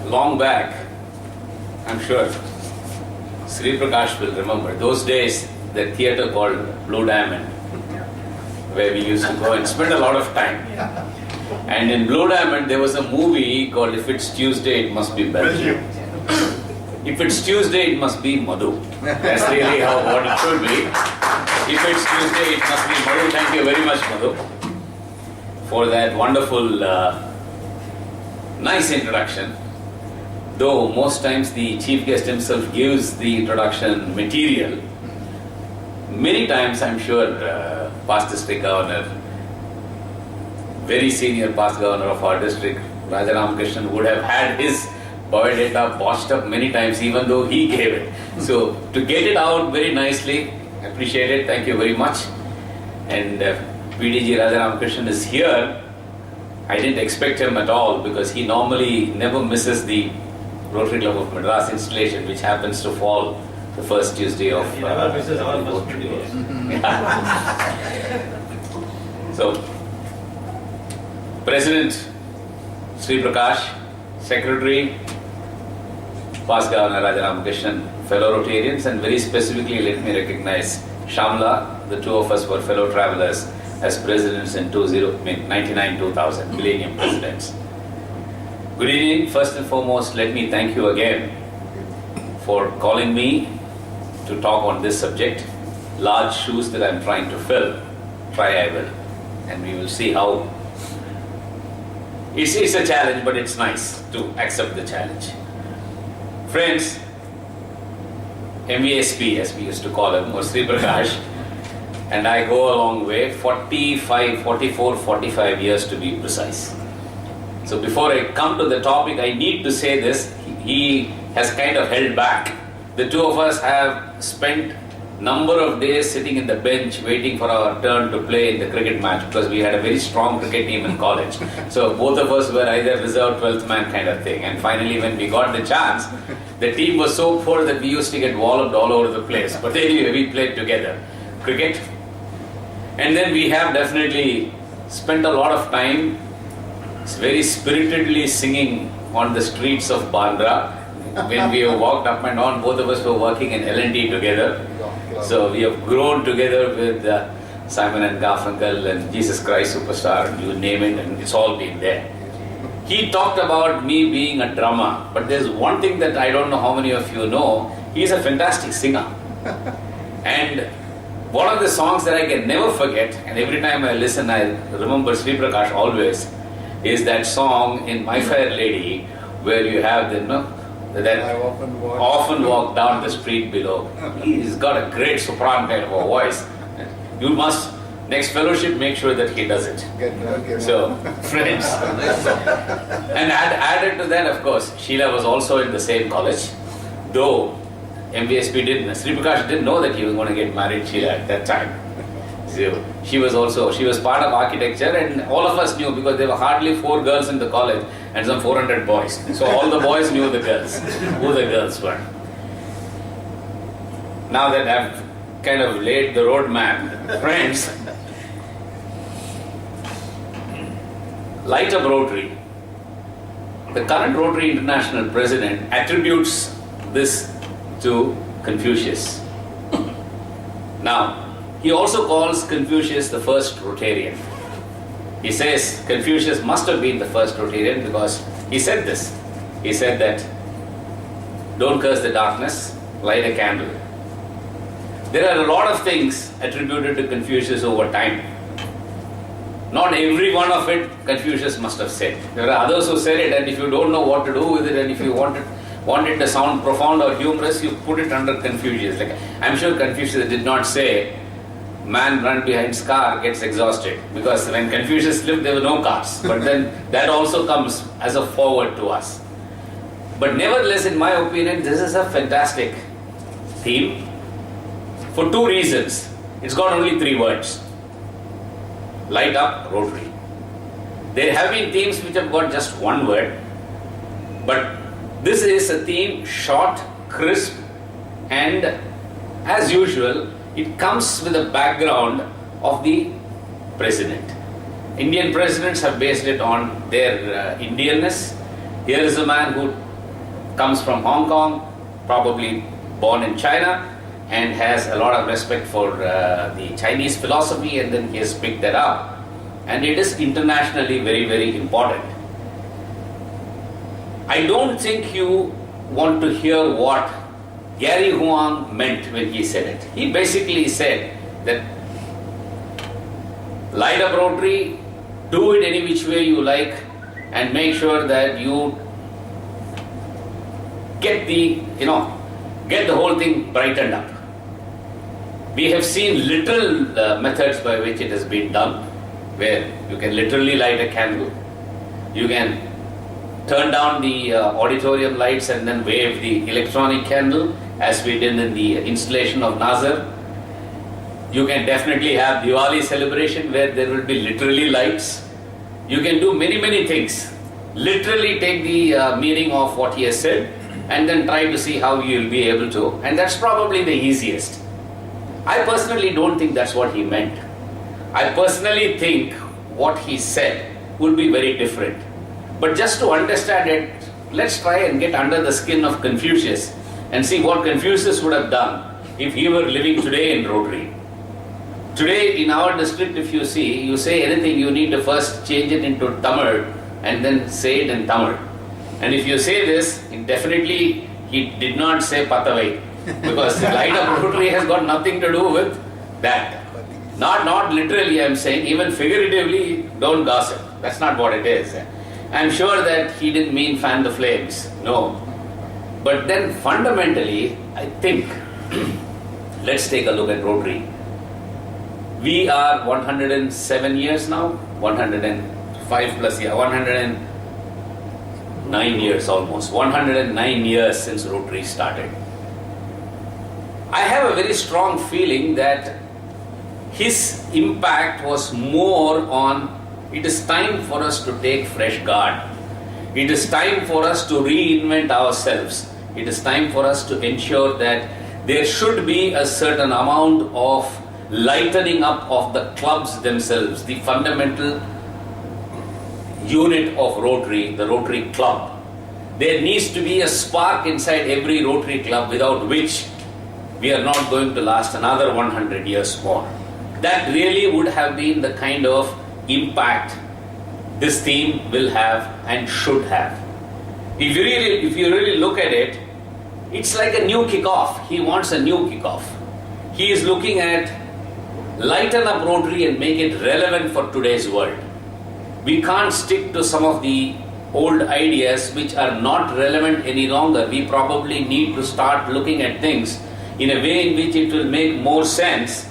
long back, I'm sure Sri Prakash will remember those days, the theatre called Blue Diamond, where we used to go and spend a lot of time. And in Blue Diamond, there was a movie called If It's Tuesday, It Must Be Belgium. If it's Tuesday, it must be Madhu. That's really what it should be. If it's Tuesday, it must be Madhu. Thank you very much, Madhu, for that wonderful, nice introduction. Though most times the chief guest himself gives the introduction material, many times I'm sure past district governor, very senior past governor of our district, Raja Ramakrishnan, would have had his biodata botched up many times, even though he gave it. So to get it out very nicely, appreciate it. Thank you very much. And PDG Raja Ramakrishnan is here. I didn't expect him at all because he normally never misses the Rotary Club of Madras installation, which happens to fall the first Tuesday of. He never misses all first Tuesdays. So, President Sri Prakash, Secretary, past Governor Raja Ramakrishnan, fellow Rotarians, and very specifically let me recognize Shamla. The two of us were fellow travelers as presidents in 99-2000, Millennium Presidents. Good evening. First and foremost, let me thank you again for calling me to talk on this subject. Large shoes that I'm trying to fill. Try I will. And we will see how. It's a challenge, but it's nice to accept the challenge. Friends, MVSP, as we used to call him, or Sri Prakash, and I go a long way, 45 years to be precise. So before I come to the topic, I need to say this. He has kind of held back. The two of us have spent number of days sitting in the bench waiting for our turn to play in the cricket match because we had a very strong cricket team in college. So both of us were either reserve 12th man kind of thing. And finally when we got the chance, the team was so poor that we used to get walloped all over the place. But anyway, we played together cricket. And then we have definitely spent a lot of time very spiritedly singing on the streets of Bandra. When we have walked up and down, both of us were working in L&T together. So we have grown together with Simon and Garfunkel and Jesus Christ Superstar, and you name it, and it's all been there. He talked about me being a drummer, but there's one thing that I don't know how many of you know. He's a fantastic singer. And one of the songs that I can never forget, and every time I listen I remember Sri Prakash always, is that song in My Fair Lady where you have the, that I often walk down the street below. He's got a great soprano kind of a voice. You must, next fellowship, make sure that he does it. So, friends. And added to that, of course, Sheila was also in the same college. Though MVSP didn't, Sri Prakash didn't know that he was going to get married Sheila at that time. So she was part of architecture, and all of us knew because there were hardly 4 girls in the college and some 400 boys. So all the boys knew the girls, who the girls were. Now that I've kind of laid the roadmap, friends, Light Up Rotary, the current Rotary International President attributes this to Confucius. Now, he also calls Confucius the first Rotarian. He says Confucius must have been the first Rotarian because he said this. He said that, don't curse the darkness, light a candle. There are a lot of things attributed to Confucius over time. Not every one of it Confucius must have said. There are others who said it, and if you don't know what to do with it, and if you want it to sound profound or humorous, you put it under Confucius. Like, I'm sure Confucius did not say, man run behind car gets exhausted, because when Confucius lived there were no cars, but then that also comes as a forward to us. But nevertheless, in my opinion, this is a fantastic theme for 2 reasons. It's got only 3 words. Light Up Rotary. There have been themes which have got just 1 word, but this is a theme short, crisp, and as usual it comes with a background of the president. Indian presidents have based it on their Indianness. Here is a man who comes from Hong Kong, probably born in China, and has a lot of respect for the Chinese philosophy, and then he has picked that up. And it is internationally very, very important. I don't think you want to hear what Gary Huang meant when he said it. He basically said that light up Rotary, do it any which way you like, and make sure that you get the whole thing brightened up. We have seen literal methods by which it has been done, where you can literally light a candle. You can turn down the auditorium lights and then wave the electronic candle, as we did in the installation of Nazar. You can definitely have Diwali celebration where there will be literally lights. You can do many, many things. Literally take the meaning of what he has said and then try to see how you will be able to. And that's probably the easiest. I personally don't think that's what he meant. I personally think what he said would be very different. But just to understand it, let's try and get under the skin of Confucius and see what Confucius would have done if he were living today in Rotary. Today in our district, if you say anything, you need to first change it into Tamil and then say it in Tamil. And if you say this, definitely he did not say Patavai, because the light of Rotary has got nothing to do with that. Not literally, I am saying, even figuratively, don't gossip. That's not what it is. I'm sure that he didn't mean fan the flames. No. But then fundamentally, I think, let's take a look at Rotary. We are 107 years now, 105 plus years, 109 years almost, 109 years since Rotary started. I have a very strong feeling that his impact was more on, it is time for us to take fresh guard. It is time for us to reinvent ourselves. It is time for us to ensure that there should be a certain amount of lightening up of the clubs themselves, the fundamental unit of Rotary, the Rotary Club. There needs to be a spark inside every Rotary Club, without which we are not going to last another 100 years more. That really would have been the kind of impact this team will have and should have. If you really look at it, it's like a new kickoff. He wants a new kickoff. He is looking at lighten up Rotary and make it relevant for today's world. We can't stick to some of the old ideas which are not relevant any longer. We probably need to start looking at things in a way in which it will make more sense,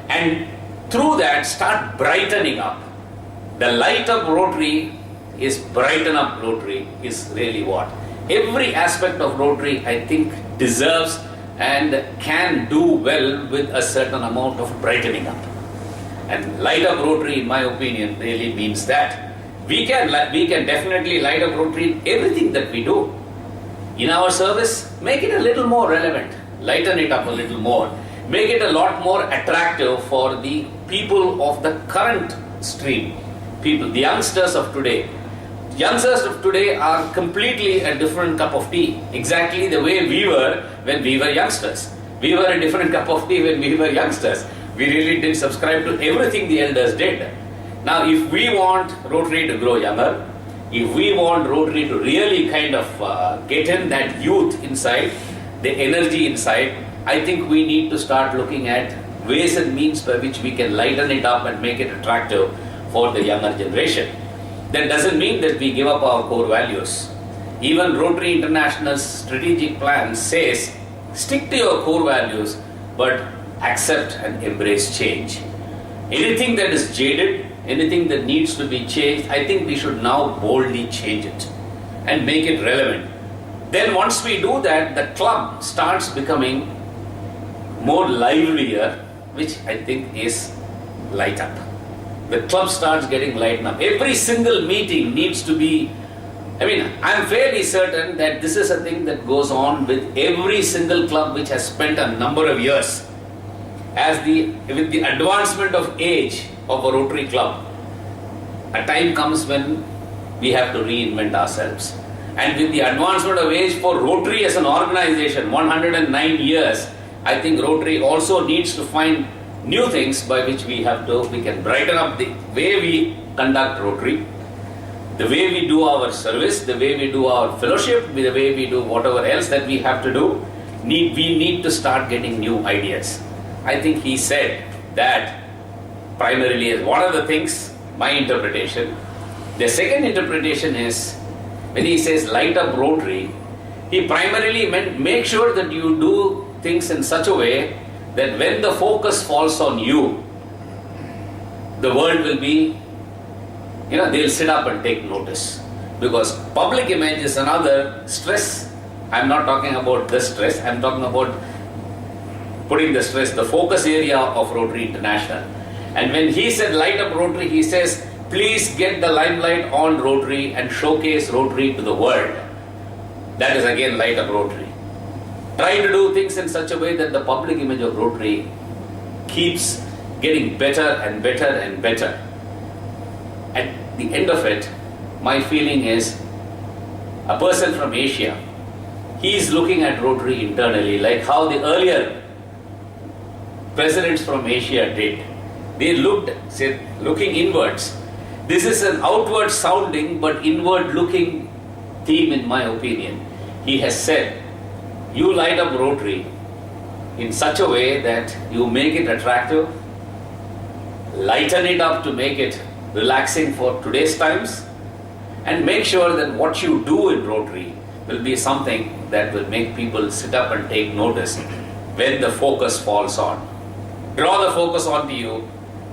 and through that start brightening up. The light up Rotary is brighten up Rotary is really what. Every aspect of Rotary, I think, deserves and can do well with a certain amount of brightening up. And light up Rotary, in my opinion, really means that. We can definitely light up Rotary in everything that we do. In our service, make it a little more relevant. Lighten it up a little more. Make it a lot more attractive for the people of the current stream. People, the youngsters of today. Youngsters of today are completely a different cup of tea. Exactly the way we were when we were youngsters. We were a different cup of tea when we were youngsters. We really didn't subscribe to everything the elders did. Now, if we want Rotary to grow younger, if we want Rotary to really kind of get in that youth inside, the energy inside, I think we need to start looking at ways and means by which we can lighten it up and make it attractive for the younger generation. That doesn't mean that we give up our core values. Even Rotary International's strategic plan says, stick to your core values, but accept and embrace change. Anything that is jaded, anything that needs to be changed, I think we should now boldly change it and make it relevant. Then once we do that, the club starts becoming more livelier, which I think is light up. The club starts getting lightened up. Every single meeting needs to be, I'm fairly certain that this is a thing that goes on with every single club which has spent a number of years. With the advancement of age of a Rotary club, a time comes when we have to reinvent ourselves. And with the advancement of age for Rotary as an organization, 109 years, I think Rotary also needs to find new things by which we can brighten up the way we conduct Rotary, the way we do our service, the way we do our fellowship, the way we do whatever else that we have to do. We need to start getting new ideas. I think he said that primarily as one of the things, my interpretation. The second interpretation is, when he says light up Rotary, he primarily meant make sure that you do things in such a way that when the focus falls on you, the world will be, they'll sit up and take notice. Because public image is another stress. I'm not talking about the stress, I'm talking about putting the stress, the focus area of Rotary International. And when he said light up Rotary, he says, please get the limelight on Rotary and showcase Rotary to the world. That is again light up Rotary. Try to do things in such a way that the public image of Rotary keeps getting better and better and better. At the end of it, my feeling is a person from Asia, he is looking at Rotary internally, like how the earlier presidents from Asia did. They looking inwards. This is an outward sounding but inward looking theme, in my opinion. He has said, you light up Rotary in such a way that you make it attractive, lighten it up to make it relaxing for today's times, and make sure that what you do in Rotary will be something that will make people sit up and take notice when the focus falls on. Draw the focus onto you,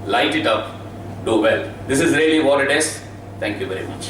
light it up, do well. This is really what it is. Thank you very much.